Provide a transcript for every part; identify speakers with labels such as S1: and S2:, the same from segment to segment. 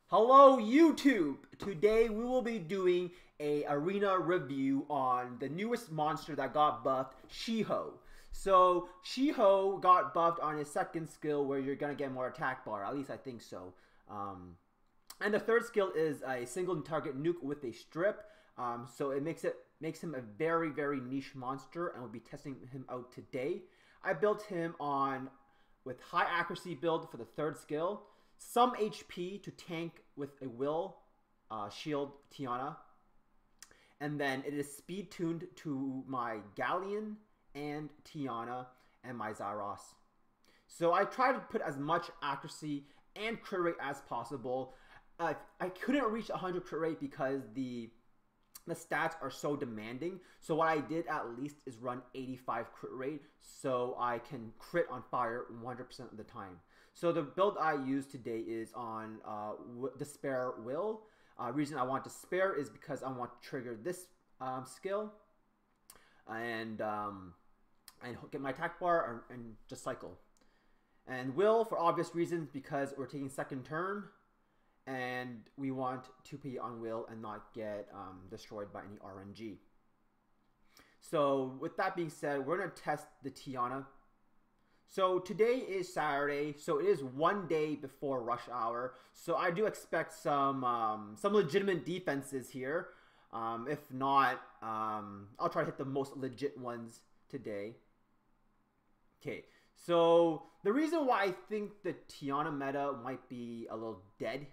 S1: Hello YouTube! Today we will be doing a arena review on the newest monster that got buffed, Shi Hou. So Shi Hou got buffed on his second skill where you're gonna get more attack bar, at least I think so. And the third skill is a single target nuke with a strip. So it makes him a very niche monster, and we'll be testing him out today. I built him on with high accuracy build for the third skill, some HP to tank with a will, shield Tiana, and then it is speed tuned to my Galleon and Tiana and my Zyros. So I try to put as much accuracy and crit rate as possible. I couldn't reach 100 crit rate because the stats are so demanding. So what I did at least is run 85 crit rate so I can crit on fire 100% of the time. So the build I use today is on Despair Will. Reason I want to spare is because I want to trigger this skill and get my attack bar and just cycle. And Will for obvious reasons because we're taking second turn. And we want 2P on Will and not get destroyed by any RNG. So with that being said, we're going to test the Tiana. So today is Saturday, so it is one day before rush hour. So I do expect some legitimate defenses here. If not, I'll try to hit the most legit ones today. Okay, so the reason why I think the Tiana meta might be a little dead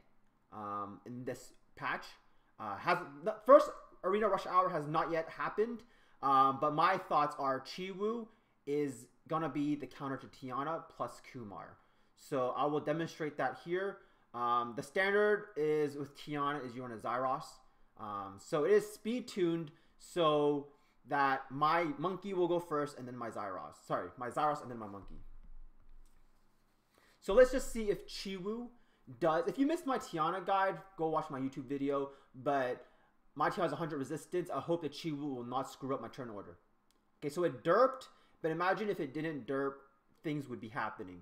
S1: in this patch. The first Arena Rush Hour has not yet happened, but my thoughts are Chiwu is gonna be the counter to Tiana plus Kumar. So I will demonstrate that here. The standard is with Tiana is you run a Zyros. So it is speed tuned so that my monkey will go first and then my Zyros. Sorry, my Zyros and then my monkey. So let's just see if Chiwu does. If you missed my Tiana guide, go watch my YouTube video. But my Tiana has 100 resistance. I hope that Chiwu will not screw up my turn order. Okay, so it derped, but imagine if it didn't derp, things would be happening.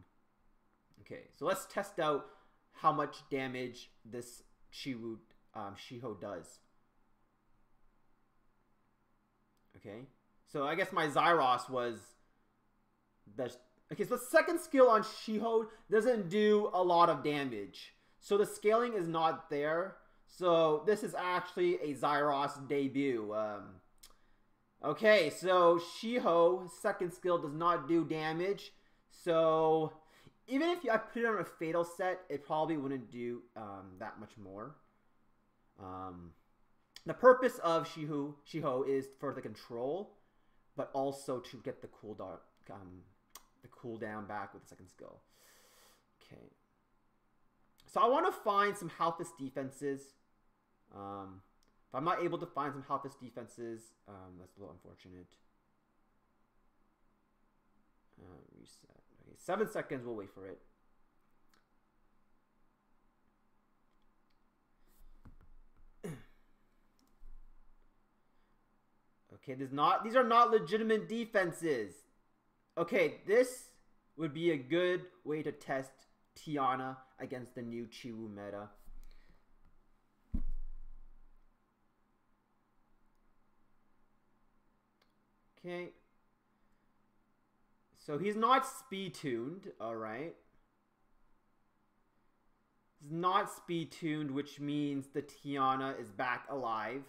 S1: Okay, so let's test out how much damage this Chiwu Shi Hou does. Okay, so I guess my Zyros was the... Okay, so the second skill on Shi Hou doesn't do a lot of damage. So the scaling is not there. So this is actually a Zyros debut. Okay, so Shi Hou, second skill, does not do damage. So even if I put it on a fatal set, it probably wouldn't do that much more. The purpose of Shi Hou is for the control, but also to get the cooldown. The cooldown back with the second skill. Okay. So I want to find some Halphas defenses. If I'm not able to find some Halphas defenses, that's a little unfortunate. Reset. Okay, 7 seconds. We'll wait for it. Okay, these are not legitimate defenses. Okay, this would be a good way to test Tiana against the new Chiwu meta. Okay. So he's not speed tuned, alright. He's not speed tuned, which means the Tiana is back alive.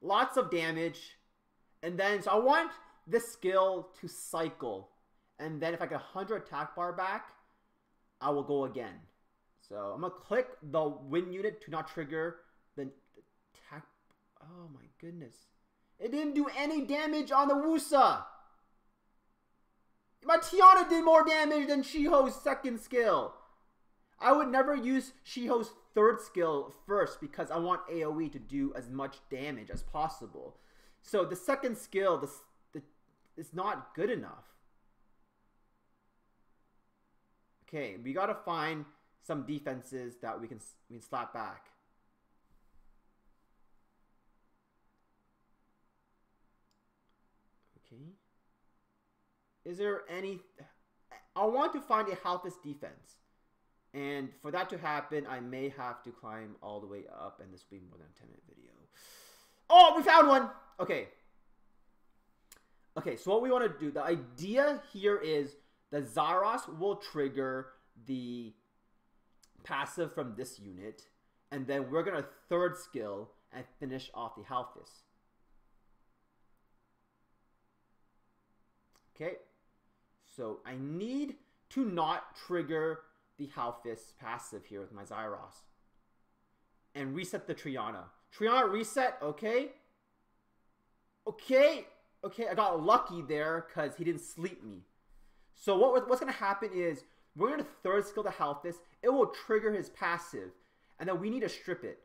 S1: Lots of damage. And then, so I want this skill to cycle, and then if I get 100 attack bar back, I will go again. So I'm gonna click the win unit to not trigger the attack. Oh my goodness, it didn't do any damage on the Wusa. My Tiana did more damage than Shi Hou's second skill. I would never use Shi Hou's third skill first because I want AoE to do as much damage as possible. So the second skill, it's not good enough. Okay, we gotta find some defenses that we can slap back. Okay. Is there any... I want to find a Halphas defense. And for that to happen, I may have to climb all the way up, and this will be more than a 10-minute video. Oh, we found one! Okay. Okay, so what we want to do, the idea here is the Zyros will trigger the passive from this unit, and then we're going to third skill and finish off the Halphas. Okay, so I need to not trigger the Halphas passive here with my Zyros. And reset the Triana. Triana reset, okay. Okay, I got lucky there because he didn't sleep me. So what's going to happen is we're going to third skill the Halphas. It will trigger his passive. And then we need to strip it.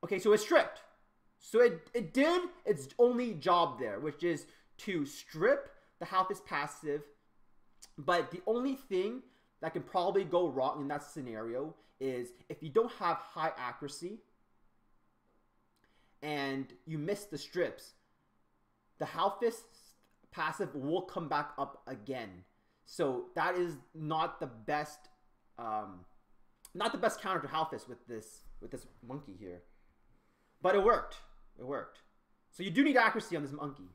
S1: Okay, so it's stripped. So it did its only job there, which is to strip the Halphas passive. But the only thing that can probably go wrong in that scenario is if you don't have high accuracy and you miss the strips, the Halphas passive will come back up again. So that is not the best counter to Halphas with this monkey here. But it worked. It worked. So you do need accuracy on this monkey.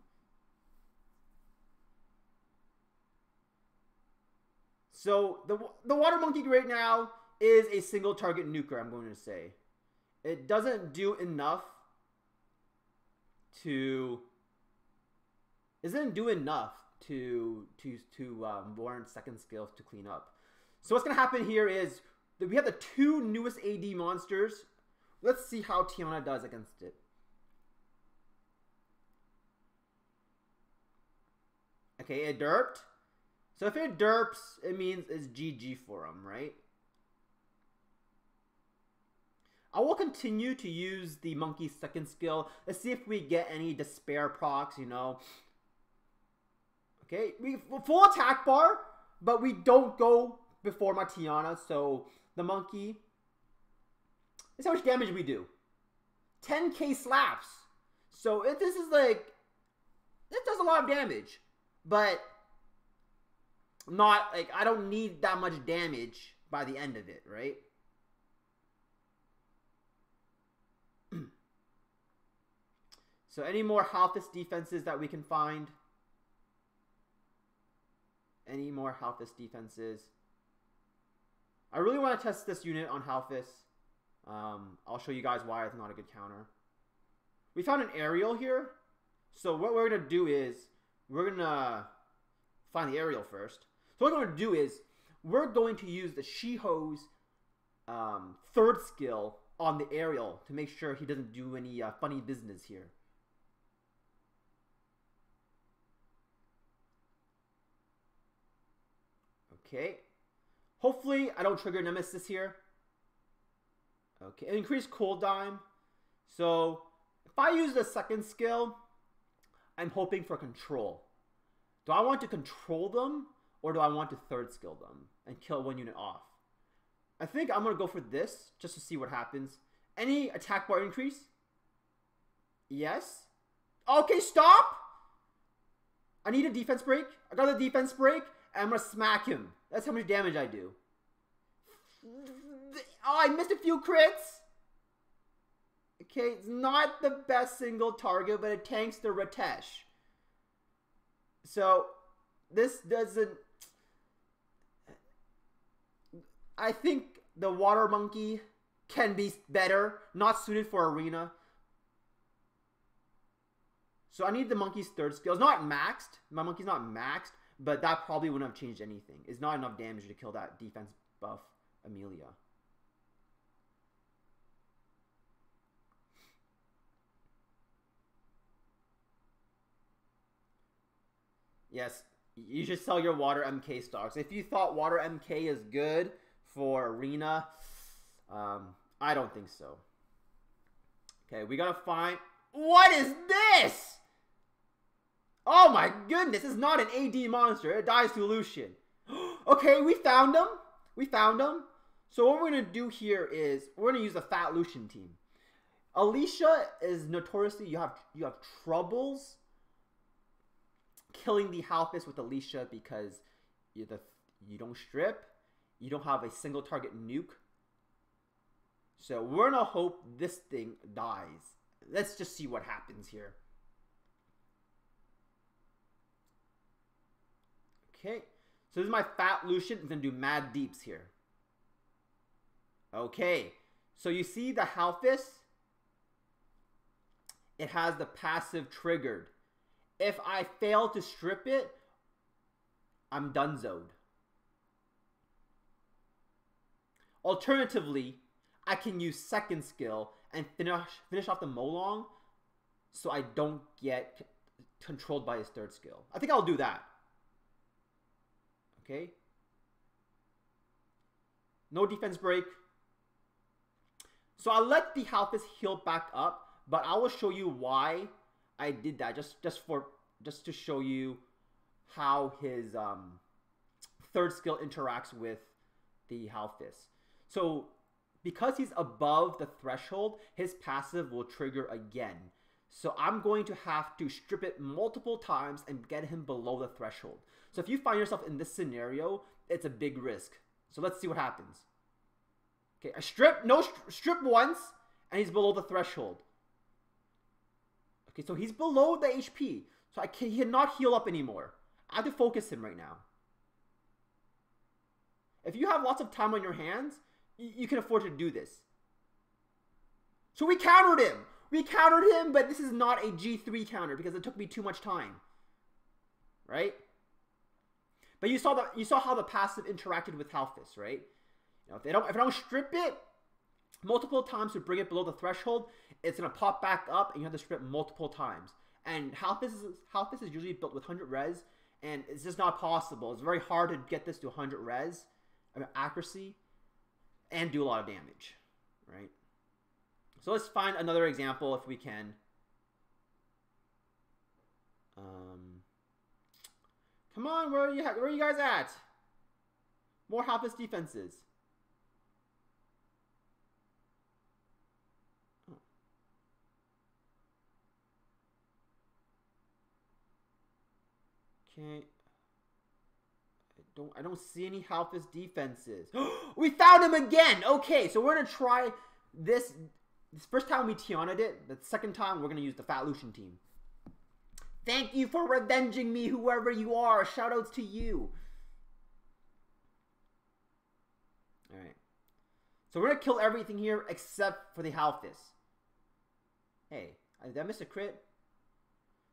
S1: So the water monkey right now is a single target nuker, I'm going to say. It doesn't do enough to warrant second skill to clean up. So what's going to happen here is that we have the two newest AD monsters. Let's see how Tiana does against it. Okay, it derped. So if it derps, it means it's GG for him, right? I will continue to use the monkey's second skill. Let's see if we get any despair procs, you know. Okay, we full attack bar, but we don't go before my Tiana, so the monkey. This is how much damage we do. 10k slaps. So this is like, it does a lot of damage, but not like I don't need that much damage by the end of it, right? So any more Halphas defenses that we can find? Any more Halphas defenses? I really want to test this unit on Halphas. I'll show you guys why it's not a good counter. We found an aerial here. So what we're going to do is we're going to find the aerial first. So what we're going to do is we're going to use the Shihou's third skill on the aerial to make sure he doesn't do any funny business here. Okay. Hopefully I don't trigger Nemesis here. Okay, increase cooldown. So if I use the second skill, I'm hoping for control. Do I want to control them or do I want to third skill them and kill one unit off? I think I'm going to go for this just to see what happens. Any attack bar increase? Yes. Okay, stop! I need a defense break. I got a defense break and I'm going to smack him. That's how much damage I do. Oh, I missed a few crits. Okay, it's not the best single target, but it tanks the Ratesh. So, this doesn't... I think the water monkey can be better, not suited for arena. So I need the monkey's third skill. It's not maxed. My monkey's not maxed, but that probably wouldn't have changed anything. It's not enough damage to kill that defense buff Amelia. Yes, you should sell your water MK stocks. If you thought water MK is good for arena, I don't think so. Okay, we gotta find... What is this? Oh my goodness, it's not an AD monster. It dies to Lucian. Okay, we found him. We found him. So what we're gonna do here is we're gonna use a fat Lucian team. Alicia is notoriously you have troubles killing the Halphas with Alicia because You don't strip. You don't have a single target nuke. So we're gonna hope this thing dies. Let's just see what happens here. Okay, so this is my fat Lucian. It's gonna do mad deeps here. Okay, so you see the Halphas? It has the passive triggered. If I fail to strip it, I'm donezoed. Alternatively, I can use second skill and finish off the Molong so I don't get controlled by his third skill. I think I'll do that. Okay. No defense break. So I'll let the Halphas heal back up, but I will show you why I did that. Just to show you how his third skill interacts with the Halphas. So because he's above the threshold, his passive will trigger again. So I'm going to have to strip it multiple times and get him below the threshold. So if you find yourself in this scenario, it's a big risk. So let's see what happens. Okay, I strip once, and he's below the threshold. Okay, so he's below the HP. So he cannot heal up anymore. I have to focus him right now. If you have lots of time on your hands, you can afford to do this. So we countered him. We countered him, but this is not a G3 counter because it took me too much time. Right? But you saw how the passive interacted with Halphas, right? You know, if I don't strip it multiple times to bring it below the threshold, it's gonna pop back up and you have to strip multiple times. And Halphas is usually built with 100 res, and it's just not possible. It's very hard to get this to 100 res, accuracy, and do a lot of damage, right? So let's find another example if we can. Come on, where are you guys at? More Halphas defenses. Okay. I don't see any Halphas defenses. We found him again! Okay, so we're gonna try this. This first time we Tiana'd it. The second time we're gonna use the Fat Lucian team. Thank you for revenging me, whoever you are. Shoutouts to you. Alright. So we're gonna kill everything here except for the Halphas. Hey, did I miss a crit?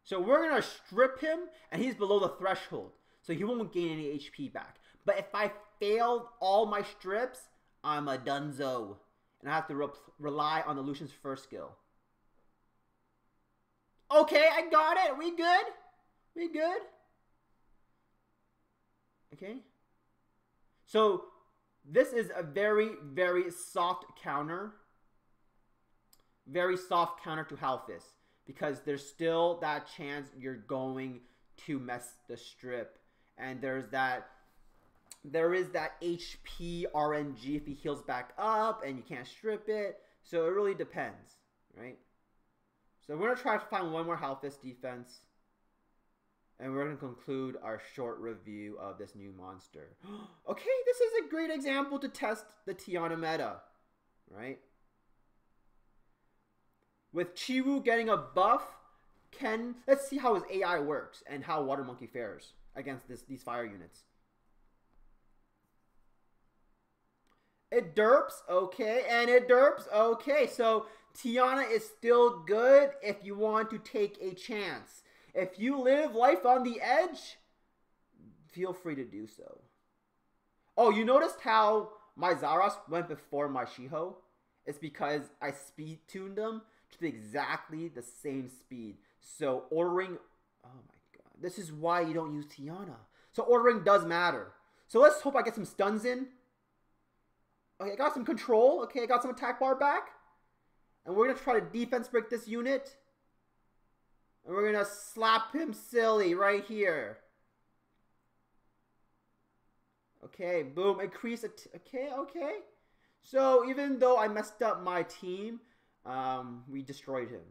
S1: So we're gonna strip him, and he's below the threshold. So he won't gain any HP back. But if I failed all my strips, I'm a dunzo. And I have to rely on the Lucian's first skill. Okay, I got it. We good? We good? Okay. So this is a very, very soft counter. Very soft counter to Halphas. Because there's still that chance you're going to mess the strip. And there is that HP RNG if he heals back up and you can't strip it. So it really depends, right? So we're going to try to find one more Halphas defense. And we're going to conclude our short review of this new monster. Okay, this is a great example to test the Tiana meta, right? With Chiwu getting a buff, let's see how his AI works and how Water Monkey fares against these fire units. It derps, okay, and it derps, okay. So Tiana is still good if you want to take a chance. If you live life on the edge, feel free to do so. Oh, you noticed how my Zaros went before my Shiho? It's because I speed tuned them to exactly the same speed. So ordering, oh my god, this is why you don't use Tiana. So ordering does matter. So let's hope I get some stuns in. Okay, I got some control. Okay, I got some attack bar back. And we're going to try to defense break this unit. And we're going to slap him silly right here. Okay, boom, increase it. Okay, okay. So even though I messed up my team, we destroyed him.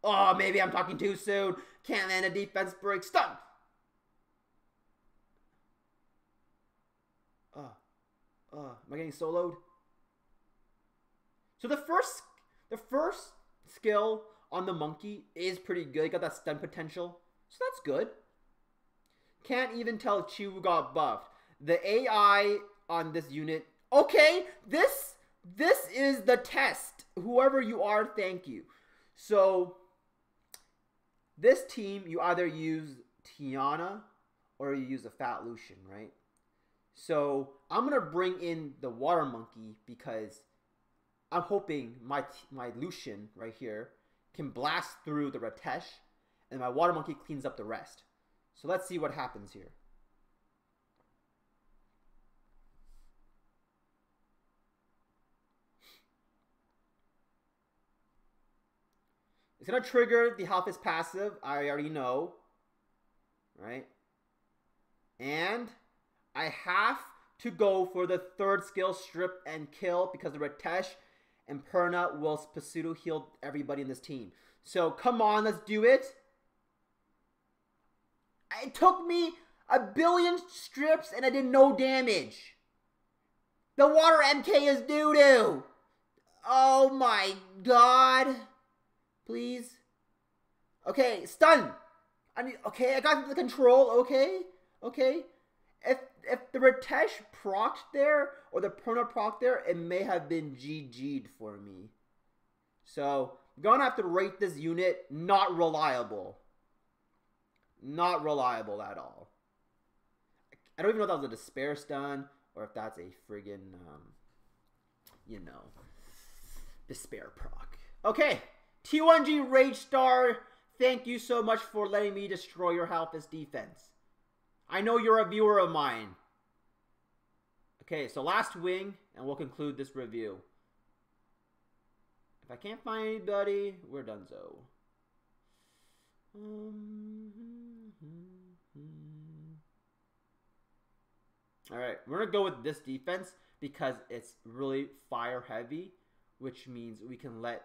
S1: Oh, maybe I'm talking too soon. Can't land a defense break. Stun! Am I getting soloed? So the first skill on the monkey is pretty good. Got that stun potential, so that's good. Can't even tell Chi Hu got buffed. The AI on this unit. Okay, this is the test. Whoever you are, thank you. So this team, you either use Tiana or you use a Fat Lucian, right? So I'm gonna bring in the water monkey because I'm hoping my Lucian right here can blast through the Ratesh, and my water monkey cleans up the rest. So let's see what happens here. It's gonna trigger the Halphas passive. I already know, right? And I have to go for the third skill, strip and kill, because the Ratesh and Perna will pseudo heal everybody in this team. So come on, let's do it. It took me a billion strips and I did no damage. The water MK is doo-doo. Oh my god. Please. Okay, stun. Okay, I got the control. Okay. If the Ratesh procced there or the Perna proc there, it may have been GG'd for me. So I'm gonna have to rate this unit not reliable. Not reliable at all. I don't even know if that was a despair stun or if that's a friggin' despair proc. Okay, T1G Rage Star, thank you so much for letting me destroy your Halphas defense. I know you're a viewer of mine. Okay, so last wing, and we'll conclude this review. If I can't find anybody, we're donezo. Alright, we're gonna go with this defense because it's really fire heavy, which means we can let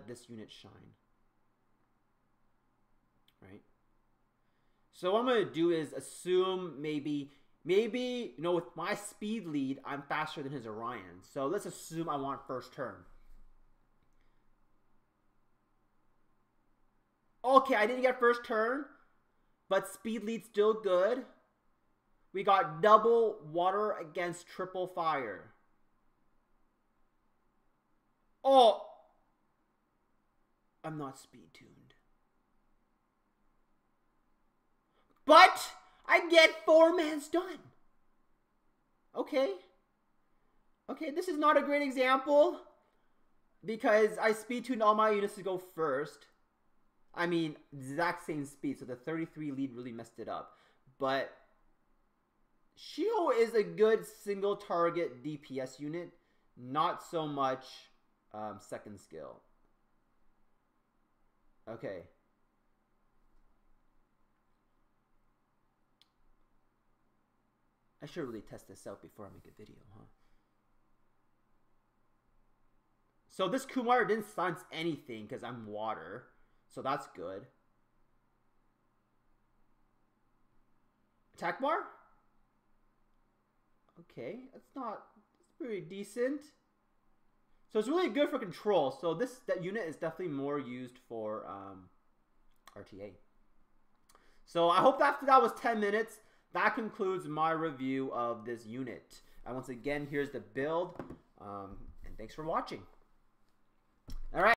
S1: this unit shine. Right? So what I'm gonna do is assume maybe, with my speed lead, I'm faster than his Orion. So let's assume I want first turn. Okay, I didn't get first turn, but speed lead still good. We got double water against triple fire. Oh, I'm not speed tuned. But I get 4-man stun. Okay, this is not a great example because I speed tuned all my units to go first. I mean, exact same speed, so the 33 lead really messed it up. But Shi Hou is a good single target DPS unit, not so much second skill. Okay. I should really test this out before I make a video, huh? So this Kumar didn't silence anything because I'm water. So that's good. Attack bar? Okay, that's pretty decent. So it's really good for control. So that unit is definitely more used for RTA. So I hope that was 10 minutes. That concludes my review of this unit. And once again, here's the build. And thanks for watching.